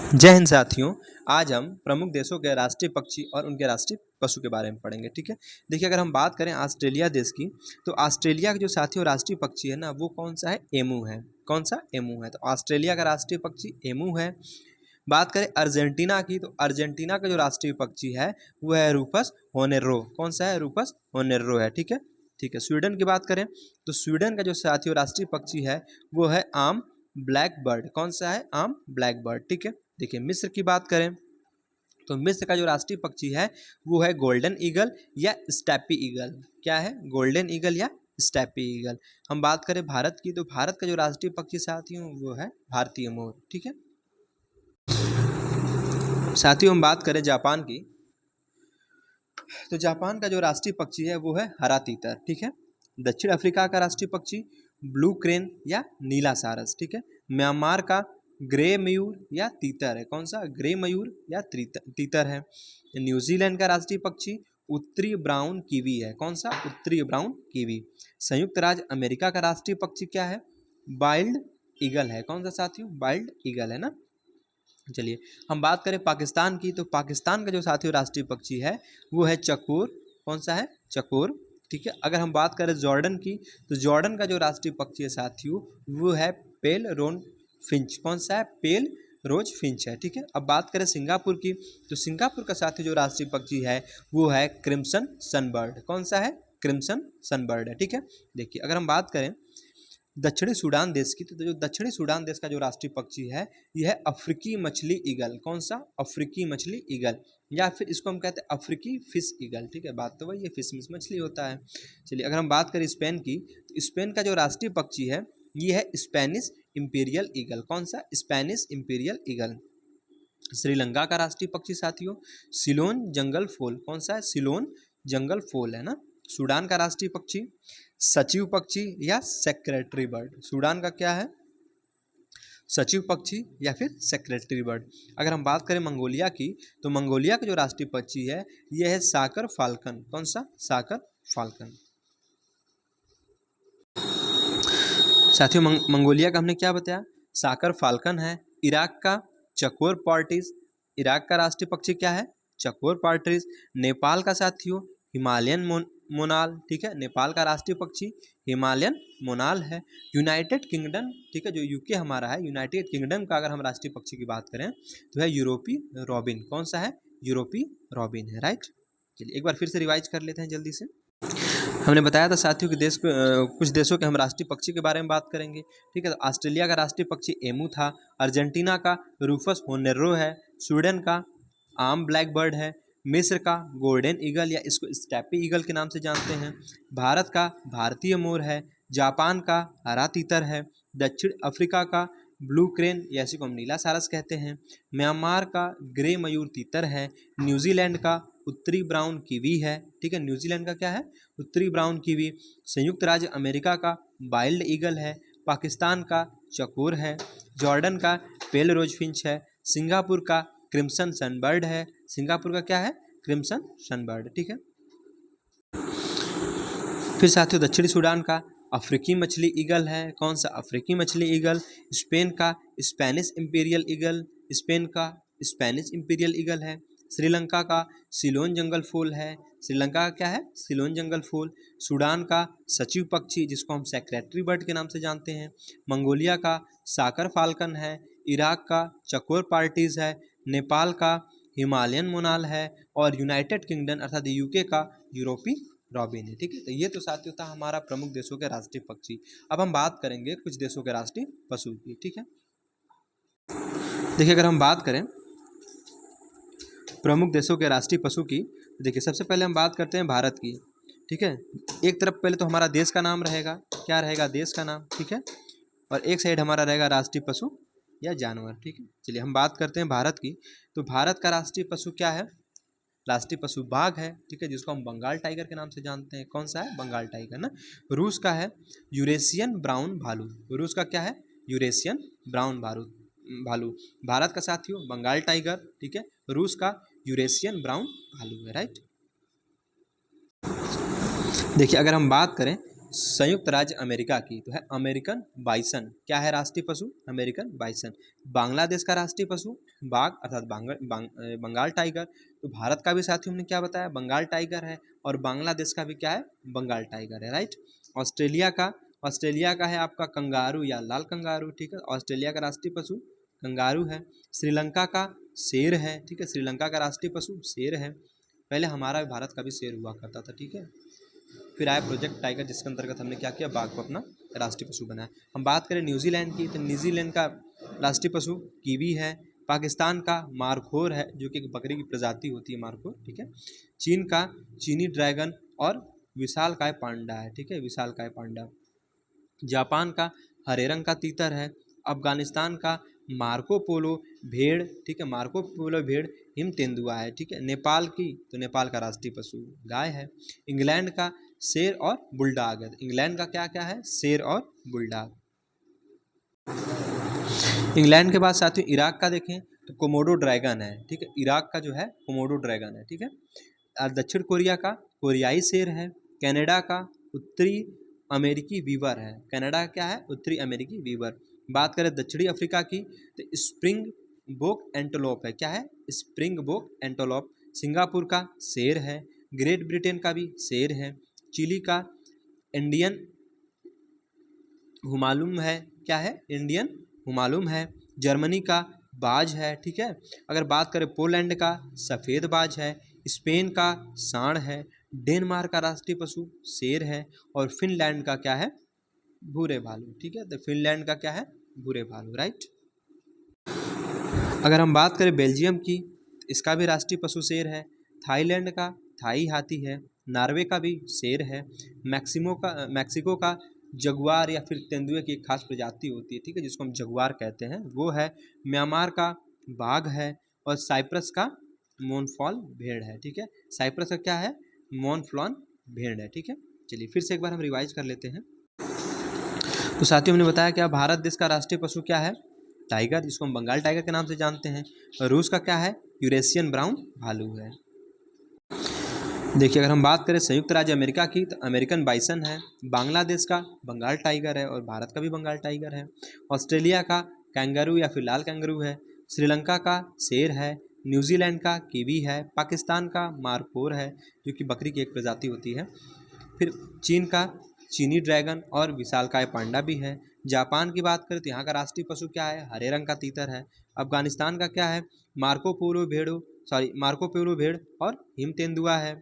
जय हिंद साथियों। आज हम प्रमुख देशों के राष्ट्रीय पक्षी और उनके राष्ट्रीय पशु के बारे में पढ़ेंगे। ठीक है, देखिए अगर हम बात करें ऑस्ट्रेलिया देश की, तो ऑस्ट्रेलिया के जो साथियों राष्ट्रीय पक्षी है ना, वो कौन सा है? एमू है। कौन सा? एमू है। तो ऑस्ट्रेलिया का राष्ट्रीय पक्षी एमू है। बात करें अर्जेंटीना की, तो अर्जेंटीना का जो राष्ट्रीय पक्षी है वो है रूपस होनेरो। कौन सा है? रूपस होनेरो है। ठीक है, ठीक है। स्वीडन की बात करें तो स्वीडन का जो साथियों राष्ट्रीय पक्षी है वो है आम ब्लैक बर्ड। कौन सा है? आम ब्लैक बर्ड। ठीक है, देखिए मिस्र की बात करें तो मिस्र का जो राष्ट्रीय पक्षी है वो है गोल्डन ईगल या स्टेपी ईगल। क्या है? गोल्डन ईगल या स्टेपी ईगल। हम बात करें भारत की, तो भारत का जो राष्ट्रीय पक्षी साथियों वो है भारतीय मोर। ठीक है साथियों, हम बात करें जापान की, तो जापान का जो राष्ट्रीय पक्षी है वो है हरा तीतर। ठीक है, दक्षिण अफ्रीका का राष्ट्रीय पक्षी ब्लू क्रेन या नीला सारस। ठीक है, म्यांमार का ग्रे मयूर या तीतर है। कौन सा? ग्रे मयूर या तीतर है। न्यूजीलैंड का राष्ट्रीय पक्षी उत्तरी ब्राउन कीवी है। कौन सा? उत्तरी ब्राउन कीवी। संयुक्त राज्य अमेरिका का राष्ट्रीय पक्षी क्या है? वाइल्ड ईगल है। कौन सा साथियों? वाइल्ड ईगल है ना। चलिए हम बात करें पाकिस्तान की, तो पाकिस्तान का जो साथियों राष्ट्रीय पक्षी है वो है चकोर। कौन सा है? चकोर। ठीक है, अगर हम बात करें जॉर्डन की, तो जॉर्डन का जो राष्ट्रीय पक्षी है साथियों वो है पेल रोन फिंच। कौन सा है? पेल रोज फिंच है। ठीक है, अब बात करें सिंगापुर की, तो सिंगापुर का साथी जो राष्ट्रीय पक्षी है वो है क्रिम्सन सनबर्ड। कौन सा है? क्रिम्सन सनबर्ड है। ठीक है, देखिए अगर हम बात करें दक्षिणी सूडान देश की, तो जो दक्षिणी सूडान देश का जो राष्ट्रीय पक्षी है यह है अफ्रीकी मछली ईगल। कौन सा? अफ्रीकी मछली ईगल, या फिर इसको हम कहते हैं अफ्रीकी फिश ईगल। ठीक है, बात तो वही है, फिश मछली होता है। चलिए अगर हम बात करें स्पेन की, तो स्पेन का जो राष्ट्रीय पक्षी है ये है स्पेनिश इंपीरियल ईगल। कौन सा? Spanish imperial eagle. श्रीलंका का राष्ट्रीय पक्षी साथियों सिलोन जंगल फोल। कौन सा है? सिलोन जंगल फोल है ना। सूडान का राष्ट्रीय पक्षी सचिव पक्षी या सेक्रेटरी बर्ड। सूडान का क्या है? सचिव पक्षी या फिर सेक्रेटरी बर्ड। अगर हम बात करें मंगोलिया की, तो मंगोलिया का जो राष्ट्रीय पक्षी है यह है साकर फाल्कन। कौन सा? साकर फाल्कन। साथियों मंगोलिया का हमने क्या बताया? साकर फाल्कन है। इराक का चकोर पार्टीज। इराक का राष्ट्रीय पक्षी क्या है? चकोर पार्टीज। नेपाल का साथियों हिमालयन मोनाल। ठीक है, नेपाल का राष्ट्रीय पक्षी हिमालयन मोनाल है। यूनाइटेड किंगडम, ठीक है, जो यूके हमारा है, यूनाइटेड किंगडम का अगर हम राष्ट्रीय पक्षी की बात करें तो है यूरोपी रॉबिन। कौन सा है? यूरोपी रॉबिन है। राइट, चलिए एक बार फिर से रिवाइज कर लेते हैं जल्दी से। हमने बताया था साथियों कि कुछ देशों के हम राष्ट्रीय पक्षी के बारे में बात करेंगे। ठीक है, तो ऑस्ट्रेलिया का राष्ट्रीय पक्षी एमू था। अर्जेंटीना का रूफस होनेरो है। स्वीडन का आम ब्लैक बर्ड है। मिस्र का गोल्डन ईगल या इसको स्टेपी ईगल के नाम से जानते हैं। भारत का भारतीय मोर है। जापान का हरा तीतर है। दक्षिण अफ्रीका का ब्लू क्रेन या इसी को हम नीला सारस कहते हैं। म्यांमार का ग्रे मयूर तीतर है। न्यूजीलैंड का उत्तरी ब्राउन कीवी है। ठीक है, न्यूजीलैंड का क्या है? उत्तरी ब्राउन कीवी। संयुक्त राज्य अमेरिका का वाइल्ड ईगल है। पाकिस्तान का चकोर है। जॉर्डन का पेल रोज फिंच है। सिंगापुर का क्रिम्सन सनबर्ड है। सिंगापुर का क्या है? Crimson sunbird. ठीक है, फिर साथियों दक्षिणी सूडान का अफ्रीकी मछली ईगल है। कौन सा? अफ्रीकी मछली ईगल। स्पेन का स्पेनिश इंपीरियल ईगल। स्पेन का स्पेनिश इंपीरियल ईगल है। श्रीलंका का सिलोन जंगल फूल है। श्रीलंका का क्या है? सिलोन जंगल फूल। सूडान का सचिव पक्षी जिसको हम सेक्रेटरी बर्ड के नाम से जानते हैं। मंगोलिया का साकर फाल्कन है। इराक का चकोर पार्टीज है। नेपाल का हिमालयन मोनाल है। और यूनाइटेड किंगडम अर्थात यूके का यूरोपी रॉबिन है। ठीक है, तो ये तो साथियों था हमारा प्रमुख देशों के राष्ट्रीय पक्षी। अब हम बात करेंगे कुछ देशों के राष्ट्रीय पशु की। ठीक है, देखिए अगर हम बात करें प्रमुख देशों के राष्ट्रीय पशु की, तो देखिए सबसे पहले हम बात करते हैं भारत की। ठीक है, एक तरफ पहले तो हमारा देश का नाम रहेगा। क्या रहेगा? देश का नाम। ठीक है, और एक साइड हमारा रहेगा राष्ट्रीय पशु या जानवर। ठीक है, चलिए हम बात करते हैं भारत की, तो भारत का राष्ट्रीय पशु क्या है? राष्ट्रीय पशु बाघ है। ठीक है, जिसको हम बंगाल टाइगर के नाम से जानते हैं। कौन सा है? बंगाल टाइगर ना। रूस का है यूरेशियन ब्राउन भालू। रूस का क्या है? यूरेशियन ब्राउन भालू। भारत का साथियों बंगाल टाइगर। ठीक है, रूस का यूरेशियन ब्राउन भालू है। राइट, देखिए अगर हम बात करें संयुक्त राज्य अमेरिका की तो है अमेरिकन बाइसन। क्या है राष्ट्रीय पशु? American bison. बांग्लादेश का राष्ट्रीय पशु बाघ अर्थात बंगाल टाइगर। तो भारत का भी साथियों हमने क्या बताया? बंगाल टाइगर है। और बांग्लादेश का भी क्या है? बंगाल टाइगर है, राइट। ऑस्ट्रेलिया का है आपका कंगारू या लाल कंगारू, ठीक है। ऑस्ट्रेलिया का राष्ट्रीय पशु कंगारू है। श्रीलंका का शेर है, ठीक है। श्रीलंका का राष्ट्रीय पशु शेर है। पहले हमारा भारत का भी शेर हुआ करता था, ठीक है। फिर आया प्रोजेक्ट टाइगर, जिसके अंतर्गत हमने क्या किया? बाघ को अपना राष्ट्रीय पशु बनाया। हम बात करें न्यूजीलैंड की, तो न्यूजीलैंड का राष्ट्रीय पशु कीवी है। पाकिस्तान का मारखोर है, जो कि एक बकरी की प्रजाति होती है मारखोर, ठीक है। चीन का चीनी ड्रैगन और विशालकाय पांडा है, ठीक है, विशालकाय पांडा। जापान का हरे रंग का तीतर है। अफगानिस्तान का मार्को पोलो भेड़, ठीक है, मार्को पोलो भेड़ हिम तेंदुआ है, ठीक है। नेपाल की, तो नेपाल का राष्ट्रीय पशु गाय है। इंग्लैंड का शेर और बुलडॉग है। इंग्लैंड का क्या क्या है? शेर और बुलडॉग। इंग्लैंड के बाद साथियों इराक का देखें तो कोमोडो ड्रैगन है, ठीक है। इराक का जो है कोमोडो ड्रैगन है, ठीक है। दक्षिण कोरिया का कोरियाई शेर है। कनाडा का उत्तरी अमेरिकी वीवर है। कनाडा क्या है? उत्तरी अमेरिकी वीवर। बात करें दक्षिणी अफ्रीका की, तो स्प्रिंग बोक एंटोलोप है। क्या है? स्प्रिंग बोक एंटोलोप। सिंगापुर का शेर है। ग्रेट ब्रिटेन का भी शेर है। चिली का इंडियन हुमालूम है। क्या है? इंडियन हुमालूम है। जर्मनी का बाज है, ठीक है। अगर बात करें पोलैंड का सफ़ेद बाज है। स्पेन का सांड है। डेनमार्क का राष्ट्रीय पशु शेर है। और फिनलैंड का क्या है? भूरे भालू, ठीक है। तो फिनलैंड का क्या है? भूरे भालू, राइट। अगर हम बात करें बेल्जियम की, इसका भी राष्ट्रीय पशु शेर है। थाईलैंड का थाई हाथी है। नॉर्वे का भी शेर है। मैक्सिको का जगुआर या फिर तेंदुए की एक खास प्रजाति होती है, ठीक है, जिसको हम जगुआर कहते हैं, वो है। म्यांमार का बाघ है। और साइप्रस का मोनफॉल भेड़ है, ठीक है। साइप्रस का क्या है? मोनफ्लॉन भेड़ है, ठीक है। चलिए फिर से एक बार हम रिवाइज कर लेते हैं। तो साथियों हमने बताया क्या भारत देश का राष्ट्रीय पशु क्या है? टाइगर, जिसको हम बंगाल टाइगर के नाम से जानते हैं। रूस का क्या है? यूरेशियन ब्राउन भालू है। देखिए अगर हम बात करें संयुक्त राज्य अमेरिका की, तो अमेरिकन बाइसन है। बांग्लादेश का बंगाल टाइगर है और भारत का भी बंगाल टाइगर है। ऑस्ट्रेलिया का कैंगरू या फिर लाल कैंगरू है। श्रीलंका का शेर है। न्यूजीलैंड का कीवी है। पाकिस्तान का मारखोर है, जो कि बकरी की एक प्रजाति होती है। फिर चीन का चीनी ड्रैगन और विशालकाय पांडा भी है। जापान की बात करें तो यहाँ का राष्ट्रीय पशु क्या है? हरे रंग का तीतर है। अफगानिस्तान का क्या है? मार्को पोलो भेड़ और हिम तेंदुआ है।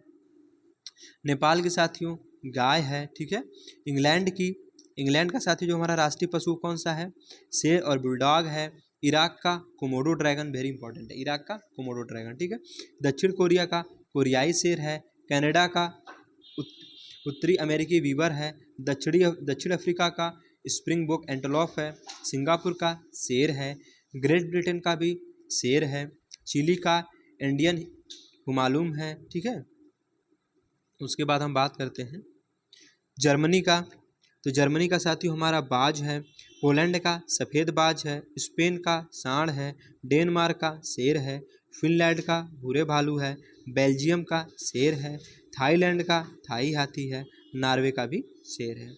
नेपाल के साथियों गाय है, ठीक है। इंग्लैंड का साथी जो हमारा राष्ट्रीय पशु कौन सा है? शेर और बुलडॉग है। इराक का कोमोडो ड्रैगन, वेरी इंपॉर्टेंट है, इराक का कोमोडो ड्रैगन, ठीक है। दक्षिण कोरिया का कोरियाई शेर है। कनाडा का उत्तरी अमेरिकी वीवर है। दक्षिण अफ्रीका का स्प्रिंग बोक एंटोलॉप है। सिंगापुर का शेर है। ग्रेट ब्रिटेन का भी शेर है। चिली का इंडियन हुमालूम है, ठीक है। उसके बाद हम बात करते हैं जर्मनी का, तो जर्मनी का साथियों हमारा बाज है। पोलैंड का सफ़ेद बाज है। स्पेन का सांड है। डेनमार्क का शेर है। फिनलैंड का भूरे भालू है। बेल्जियम का शेर है। थाईलैंड का थाई हाथी है। नॉर्वे का भी शेर है।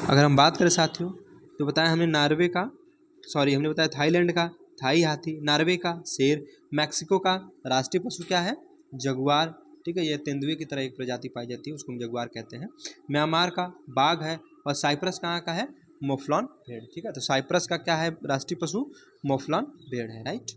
अगर हम बात करें साथियों, तो बताया हमने हमने बताया थाईलैंड का थाई हाथी, नॉर्वे का शेर, मैक्सिको का राष्ट्रीय पशु क्या है? जगुआर, ठीक है, ये तेंदुए की तरह एक प्रजाति पाई जाती है, उसको हम जगुआर कहते हैं। म्यांमार का बाघ है। और साइप्रस कहाँ का है? मोफ्लॉन भेड़, ठीक है। तो साइप्रस का क्या है राष्ट्रीय पशु? मोफ्लॉन भेड़ है, राइट।